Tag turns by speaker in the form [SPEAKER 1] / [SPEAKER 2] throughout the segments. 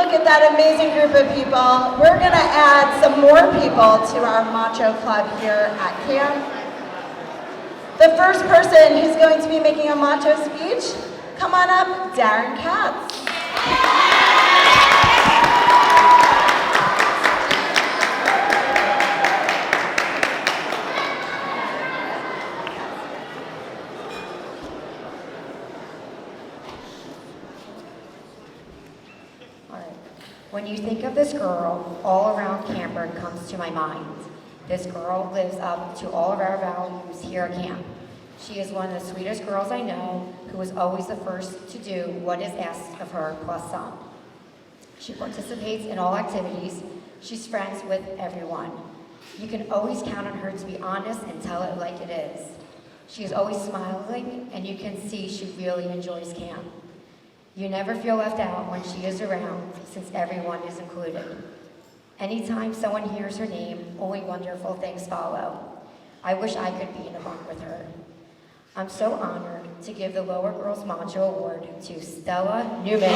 [SPEAKER 1] look at that amazing group of people. We're going to add some more people to our Macho Club here at camp. The first person who's going to be making a Macho speech, come on up, Darren Katz.
[SPEAKER 2] When you think of this girl, all-around camper comes to my mind. This girl lives up to all of our values here at camp. She is one of the sweetest girls I know, who is always the first to do what is asked of her, plus some. She participates in all activities. She's friends with everyone. You can always count on her to be honest and tell it like it is. She is always smiling, and you can see she really enjoys camp. You never feel left out when she is around, since everyone is included. Anytime someone hears her name, only wonderful things follow. I wish I could be in a bunk with her. I'm so honored to give the Lower Girls Macho Award to Stella Newman.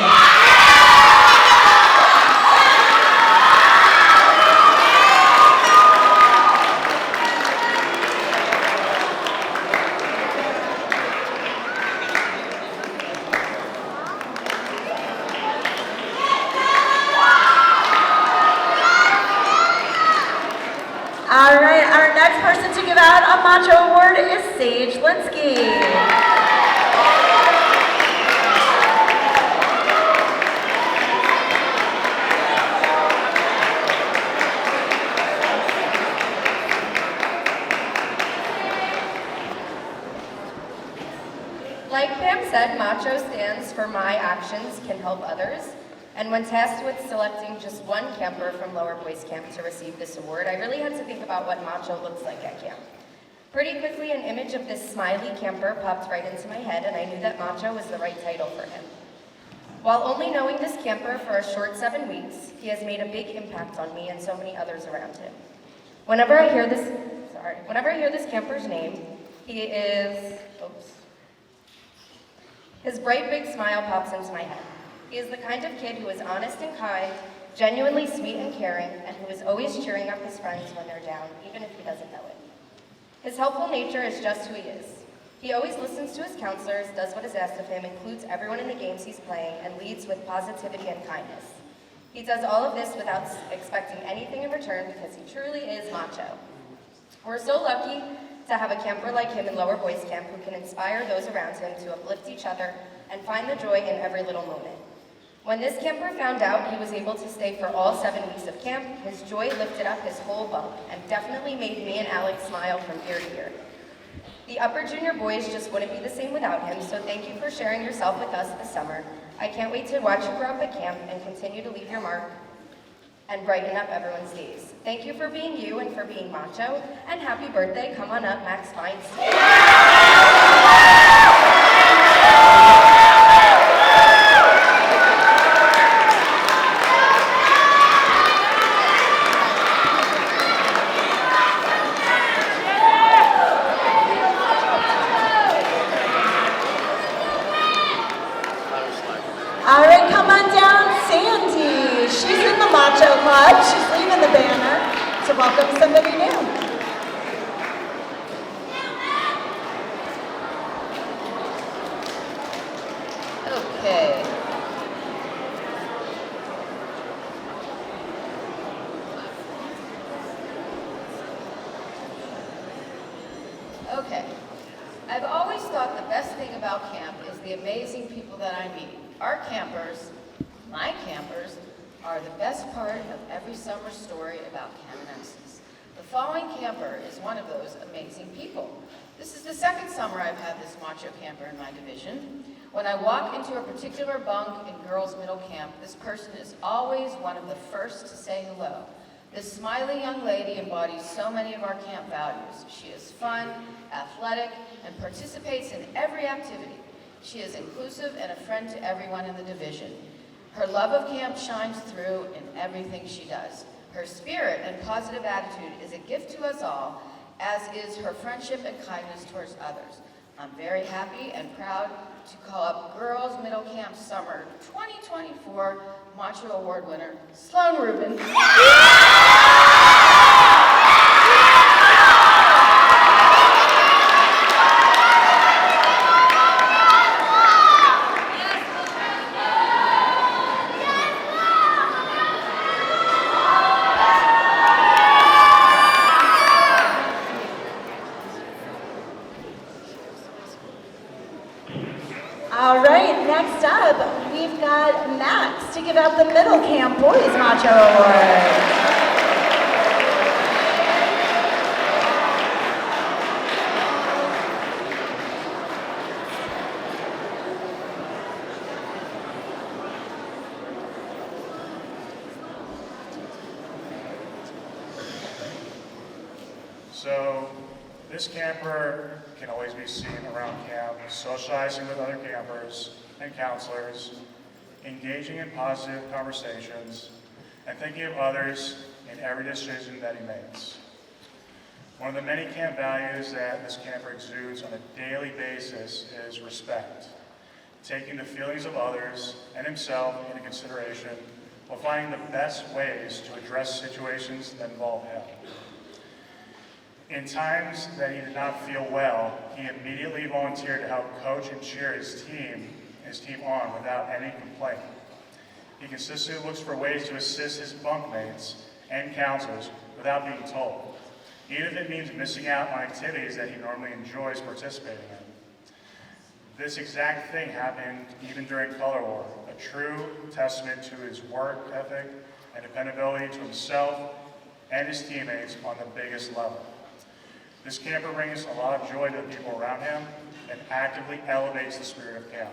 [SPEAKER 1] All right, our next person to give out a Macho Award is Sage Linsky.
[SPEAKER 3] Like Pam said, Macho stands for My Actions Can Help Others. And when tasked with selecting just one camper from Lower Boys Camp to receive this award, I really had to think about what Macho looks like at camp. Pretty quickly, an image of this smiley camper popped right into my head, and I knew that Macho was the right title for him. While only knowing this camper for a short 7 weeks, he has made a big impact on me and so many others around him. Whenever I hear this camper's name, his bright big smile pops into my head. He is the kind of kid who is honest and kind, genuinely sweet and caring, and who is always cheering up his friends when they're down, even if he doesn't know it. His helpful nature is just who he is. He always listens to his counselors, does what is asked of him, includes everyone in the games he's playing, and leads with positivity and kindness. He does all of this without expecting anything in return because he truly is Macho. We're so lucky to have a camper like him in Lower Boys Camp who can inspire those around him to uplift each other and find the joy in every little moment. When this camper found out he was able to stay for all 7 weeks of camp, his joy lifted up his whole bunk and definitely made me and Alex smile from ear to ear. The upper junior boys just wouldn't be the same without him, so thank you for sharing yourself with us this summer. I can't wait to watch you grow up at camp and continue to leave your mark and brighten up everyone's days. Thank you for being you and for being Macho, and happy birthday. Come on up, Max Feinstein.
[SPEAKER 1] All right, come on down, Sandy. She's in the Macho Club. She's leaving the banner to welcome somebody new. Okay.
[SPEAKER 4] Okay. I've always thought the best thing about camp is the amazing people that I meet. Our campers, my campers, are the best part of every summer story about Canadensis. The following camper is one of those amazing people. This is the second summer I've had this Macho camper in my division. When I walk into a particular bunk in girls' middle camp, this person is always one of the first to say hello. This smiley young lady embodies so many of our camp values. She is fun, athletic, and participates in every activity. She is inclusive and a friend to everyone in the division. Her love of camp shines through in everything she does. Her spirit and positive attitude is a gift to us all, as is her friendship and kindness towards others. I'm very happy and proud to call up Girls Middle Camp Summer 2024 Macho Award winner, Sloan Rubin.
[SPEAKER 1] All right, next up, we've got Max to give out the Middle Camp Boys Macho Award.
[SPEAKER 5] So, this camper can always be seen around camp, socializing with other campers and counselors, engaging in positive conversations, and thinking of others in every decision that he makes. One of the many camp values that this camper exudes on a daily basis is respect, taking the feelings of others and himself into consideration while finding the best ways to address situations that involve him. In times that he did not feel well, he immediately volunteered to help coach and cheer his team on without any complaint. He consistently looks for ways to assist his bunkmates and counselors without being told, even if it means missing out on activities that he normally enjoys participating in. This exact thing happened even during Color War, a true testament to his work ethic and dependability to himself and his teammates on the biggest level. This camper brings a lot of joy to the people around him and actively elevates the spirit of camp.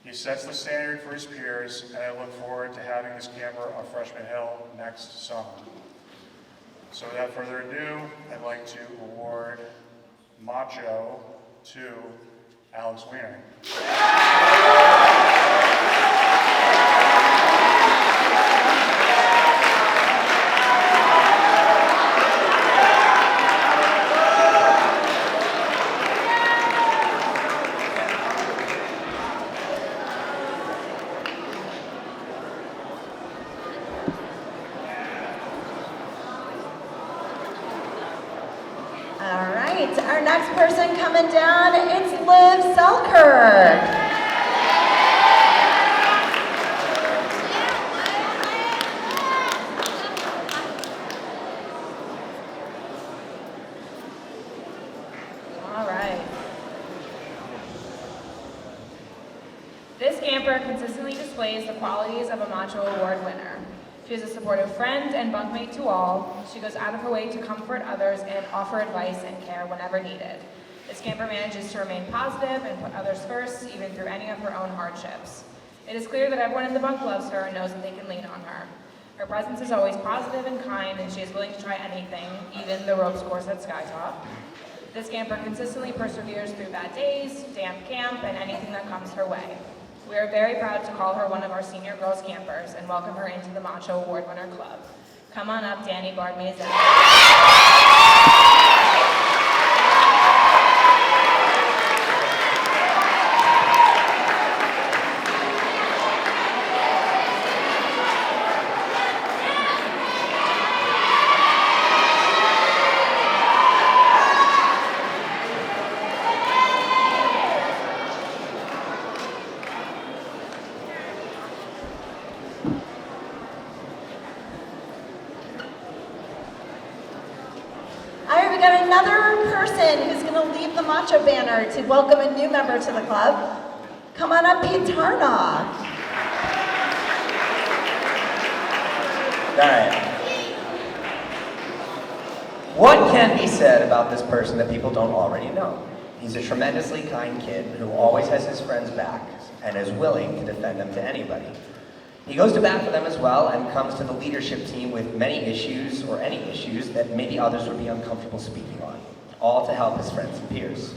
[SPEAKER 5] He sets the standard for his peers, and I look forward to having this camper on Freshman Hill next summer. So without further ado, I'd like to award Macho to Alex Wiener.
[SPEAKER 1] All right, our next person coming down, it's Liv Selkirk.
[SPEAKER 6] All right. This camper consistently displays the qualities of a Macho Award winner. She is a supportive friend and bunkmate to all. She goes out of her way to comfort others and offer advice and care whenever needed. This camper manages to remain positive and put others first, even through any of her own hardships. It is clear that everyone in the bunk loves her and knows that they can lean on her. Her presence is always positive and kind, and she is willing to try anything, even the ropes course at Skytop. This camper consistently perseveres through bad days, damp camp, and anything that comes her way. We are very proud to call her one of our senior girls campers and welcome her into the Macho Award Winner Club. Come on up, Danny Bardmezan.
[SPEAKER 1] All right, we got another person who's going to leave the Macho banner to welcome a new member to the club. Come on up, Pete Tarnoff.
[SPEAKER 7] All right. What can be said about this person that people don't already know? He's a tremendously kind kid who always has his friends' back and is willing to defend them to anybody. He goes to bat for them as well and comes to the leadership team with many issues or any issues that maybe others would be uncomfortable speaking on, all to help his friends and peers.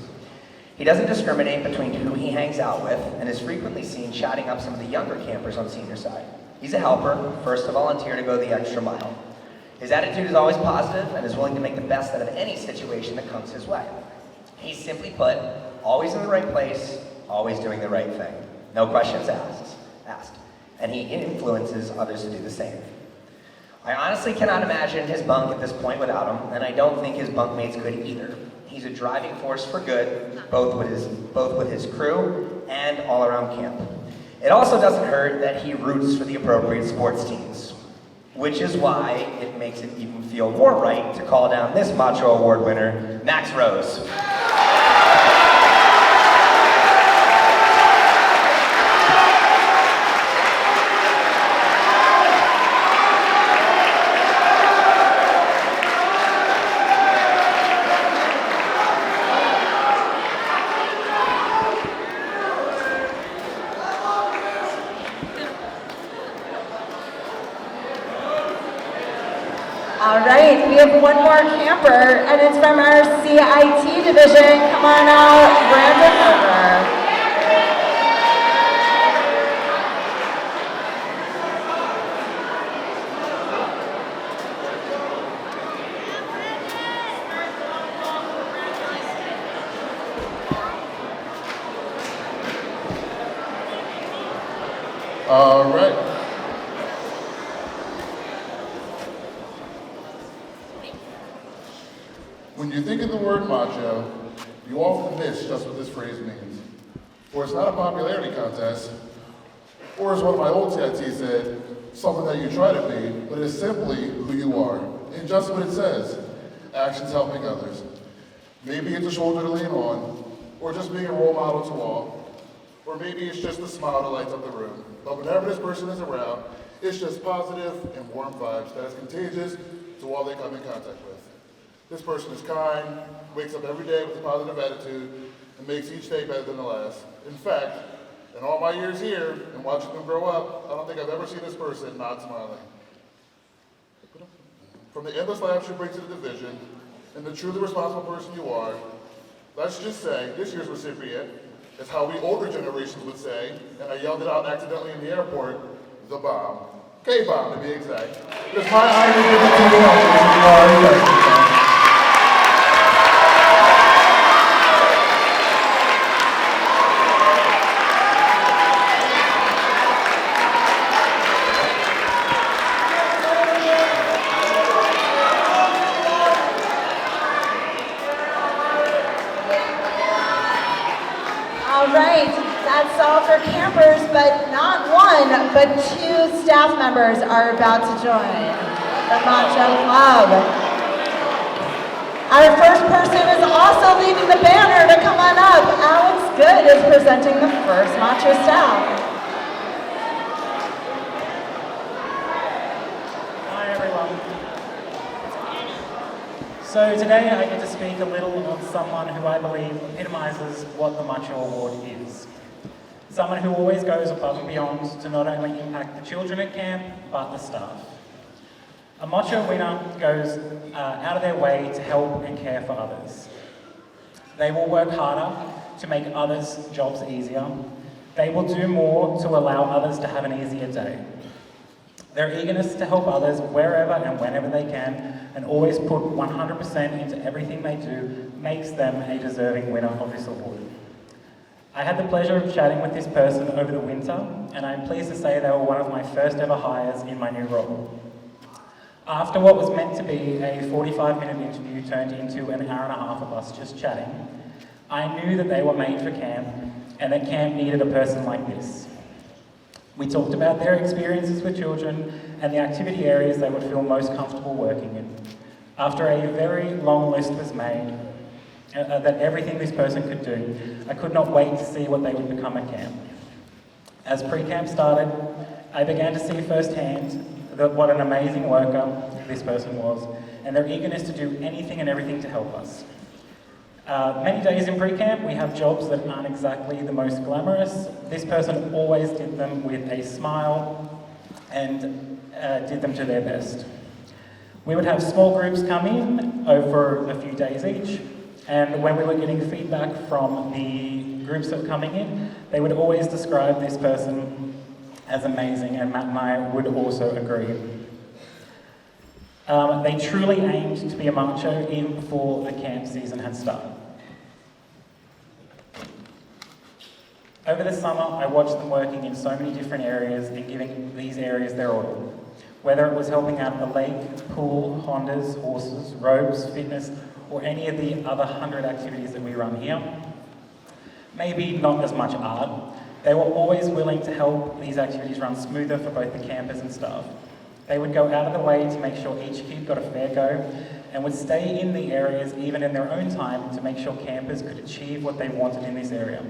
[SPEAKER 7] He doesn't discriminate between who he hangs out with and is frequently seen chatting up some of the younger campers on the senior side. He's a helper, first to volunteer to go the extra mile. His attitude is always positive and is willing to make the best out of any situation that comes his way. He's simply put, always in the right place, always doing the right thing. No questions asked. and he influences others to do the same. I honestly cannot imagine his bunk at this point without him, and I don't think his bunkmates could either. He's a driving force for good, both with his crew and all around camp. It also doesn't hurt that he roots for the appropriate sports teams, which is why it makes it even feel more right to call down this Macho Award winner, Max Rose.
[SPEAKER 1] All right, we have one more camper, and it's from our CIT division. Come on out, Brandon Berger.
[SPEAKER 8] All right. When you think of the word macho, you often miss just what this phrase means. For it's not a popularity contest, or as one of my old CITs said, something that you try to be, but it's simply who you are. And just what it says, actions helping others. Maybe it's a shoulder to lean on, or just being a role model to all, or maybe it's just a smile that lights up the room. But whenever this person is around, it's just positive and warm vibes that is contagious to all they come in contact with. This person is kind, wakes up every day with a positive attitude, and makes each day better than the last. In fact, in all my years here and watching them grow up, I don't think I've ever seen this person not smiling. From the endless laughs you bring to the division, and the truly responsible person you are, let's just say this year's recipient is how we older generations would say, and I yelled it out accidentally in the airport, the bomb. K-bomb to be exact. It's my honor to give it to you all.
[SPEAKER 1] All right, that's all for campers, but not one, but two staff members are about to join the Macho Club. Our first person is also leading the banner to come on up. Alex Good is presenting the first Macho staff.
[SPEAKER 9] Hi everyone. So today I get to speak a little on someone who I believe epitomizes what the Macho Award is. Someone who always goes above and beyond to not only impact the children at camp, but the staff. A Macho winner goes out of their way to help and care for others. They will work harder to make others' jobs easier. They will do more to allow others to have an easier day. Their eagerness to help others wherever and whenever they can, and always put 100% into everything they do, makes them a deserving winner of this award. I had the pleasure of chatting with this person over the winter, and I'm pleased to say they were one of my first ever hires in my new role. After what was meant to be a 45-minute interview turned into an hour and a half of us just chatting, I knew that they were made for camp, and that camp needed a person like this. We talked about their experiences with children and the activity areas they would feel most comfortable working in. After a very long list was made, that everything this person could do, I could not wait to see what they would become at camp. As pre-camp started, I began to see firsthand what an amazing worker this person was, and their eagerness to do anything and everything to help us. Many days in pre-camp, we have jobs that aren't exactly the most glamorous. This person always did them with a smile and did them to their best. We would have small groups come in over a few days each, and when we were getting feedback from the groups that were coming in, they would always describe this person as amazing, and Matt and I would also agree. They truly aimed to be a macho even before the camp season had started. Over the summer, I watched them working in so many different areas and giving these areas their all. Whether it was helping out at the lake, pool, Hondas, horses, ropes, fitness, or any of the other 100 activities that we run here. Maybe not as much art. They were always willing to help these activities run smoother for both the campers and staff. They would go out of the way to make sure each kid got a fair go and would stay in the areas even in their own time to make sure campers could achieve what they wanted in this area.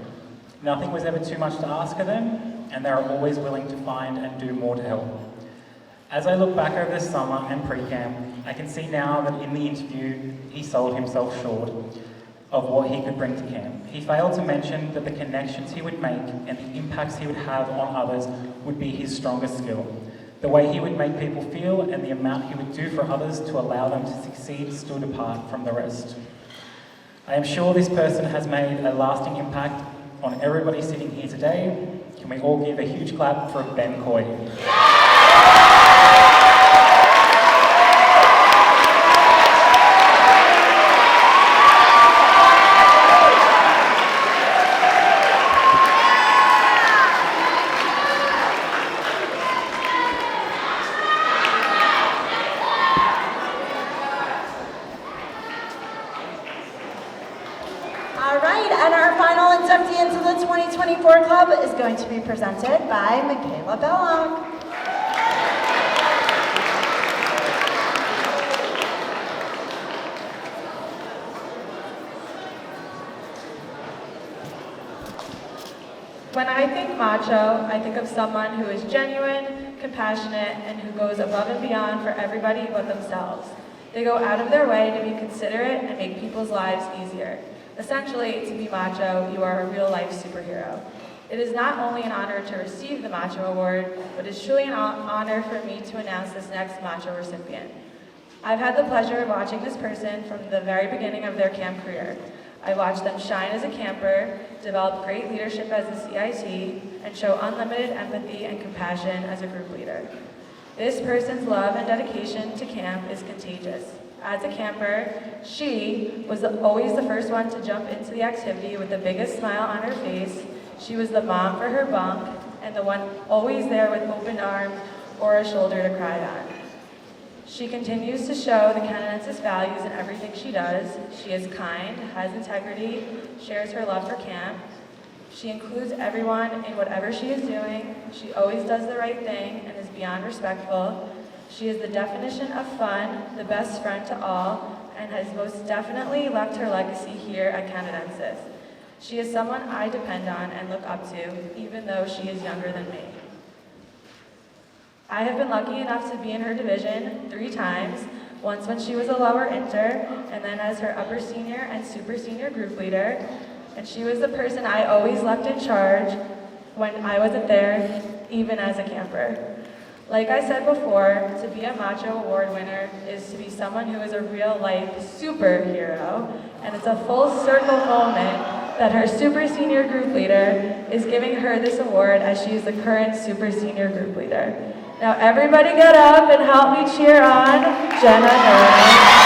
[SPEAKER 9] Nothing was ever too much to ask of them, and they are always willing to find and do more to help. As I look back over this summer and pre-camp, I can see now that in the interview, he sold himself short of what he could bring to camp. He failed to mention that the connections he would make and the impacts he would have on others would be his strongest skill. The way he would make people feel and the amount he would do for others to allow them to succeed stood apart from the rest. I am sure this person has made a lasting impact on everybody sitting here today. Can we all give a huge clap for Ben Coy?
[SPEAKER 1] All right, and our final inductee into the 2024 club is going to be presented by Michaela Belloc.
[SPEAKER 6] When I think macho, I think of someone who is genuine, compassionate, and who goes above and beyond for everybody but themselves. They go out of their way to be considerate and make people's lives easier. Essentially, to be macho, you are a real-life superhero. It is not only an honor to receive the Macho Award, but it's truly an honor for me to announce this next Macho recipient. I've had the pleasure of watching this person from the very beginning of their camp career. I watched them shine as a camper, develop great leadership as a CIT, and show unlimited empathy and compassion as a group leader. This person's love and dedication to camp is contagious. As a camper, she was always the first one to jump into the activity with the biggest smile on her face. She was the mom for her bunk, and the one always there with open arms or a shoulder to cry on. She continues to show the Canadensis values in everything she does. She is kind, has integrity, shares her love for camp. She includes everyone in whatever she is doing. She always does the right thing and is beyond respectful. She is the definition of fun, the best friend to all, and has most definitely left her legacy here at Canadensis. She is someone I depend on and look up to, even though she is younger than me. I have been lucky enough to be in her division 3 times, once when she was a lower inter, and then as her upper senior and super senior group leader. And she was the person I always left in charge when I wasn't there, even as a camper. Like I said before, to be a Macho Award winner is to be someone who is a real-life superhero, and it's a full circle moment that her super senior group leader is giving her this award as she is the current super senior group leader. Now everybody get up and help me cheer on Jenna Nolan.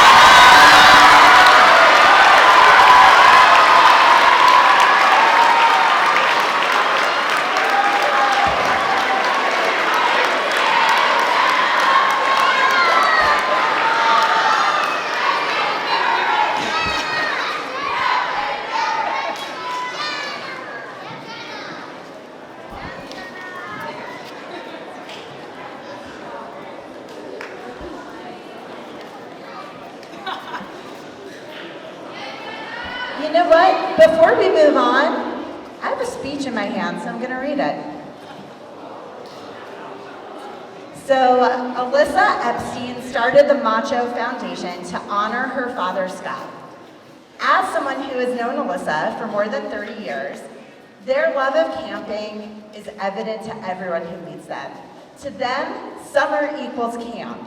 [SPEAKER 1] You know what? Before we move on, I have a speech in my hand, so I'm going to read it. So, Alyssa Epstein started the Macho Foundation to honor her father, Scott. As someone who has known Alyssa for more than 30 years, their love of camping is evident to everyone who meets them. To them, summer equals camp.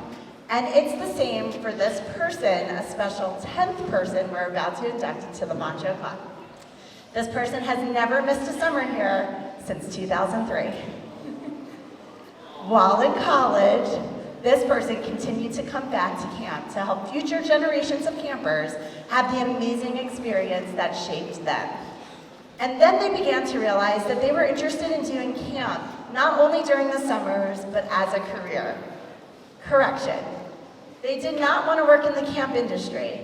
[SPEAKER 1] And it's the same for this person, a special 10th person we're about to induct into the Macho Club. This person has never missed a summer here since 2003. While in college, this person continued to come back to camp to help future generations of campers have the amazing experience that shaped them. And then they began to realize that they were interested in doing camp, not only during the summers, but as a career. Correction. They did not want to work in the camp industry.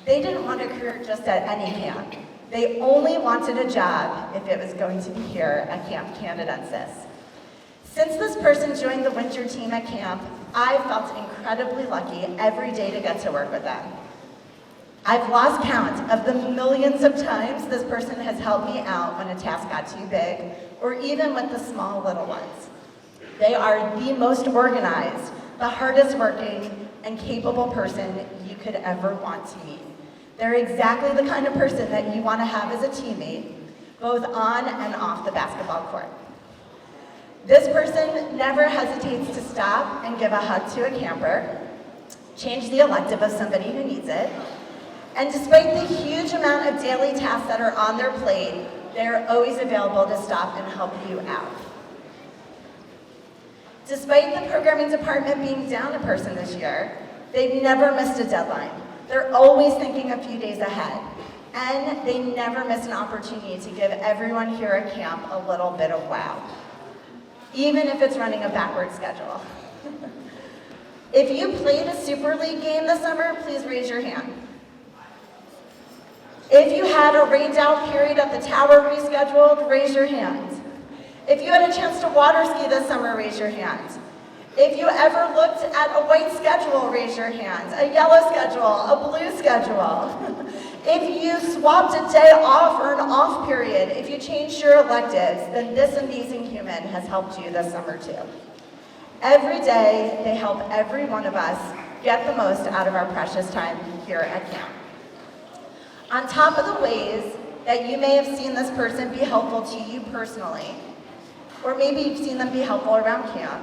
[SPEAKER 1] They didn't want a career just at any camp. They only wanted a job if it was going to be here at Camp Canadensis. Since this person joined the winter team at camp, I felt incredibly lucky every day to get to work with them. I've lost count of the millions of times this person has helped me out when a task got too big, or even with the small little ones. They are the most organized, the hardest working, and capable person you could ever want to meet. They're exactly the kind of person that you want to have as a teammate, both on and off the basketball court. This person never hesitates to stop and give a hug to a camper, change the elective of somebody who needs it, and despite the huge amount of daily tasks that are on their plate, they're always available to stop and help you out. Despite the programming department being down a person this year, they've never missed a deadline. They're always thinking a few days ahead, and they never miss an opportunity to give everyone here at camp a little bit of wow, even if it's running a backward schedule. If you played a Super League game this summer, please raise your hand. If you had a rained out period at the tower rescheduled, raise your hand. If you had a chance to water ski this summer, raise your hand. If you ever looked at a white schedule, raise your hand. A yellow schedule, a blue schedule. If you swapped a day off or an off period, if you changed your electives, then this amazing human has helped you this summer too. Every day, they help every one of us get the most out of our precious time here at camp. On top of the ways that you may have seen this person be helpful to you personally, or maybe you've seen them be helpful around camp,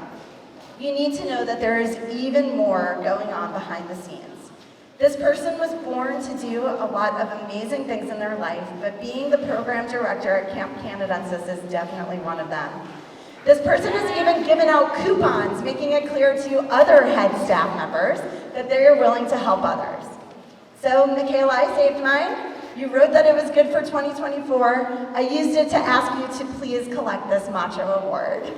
[SPEAKER 1] you need to know that there is even more going on behind the scenes. This person was born to do a lot of amazing things in their life, but being the program director at Camp Canadensis is definitely one of them. This person has even given out coupons, making it clear to other head staff members that they are willing to help others. So, Michaela, I saved mine. You wrote that it was good for 2024. I used it to ask you to please collect this Macho Award.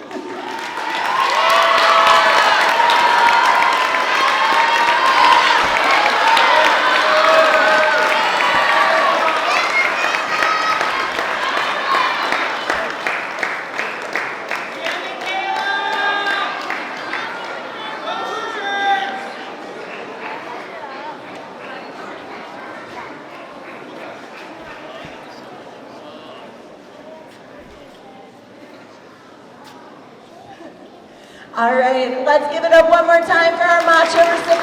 [SPEAKER 1] All right, let's give it up one more time for our Macho recipients.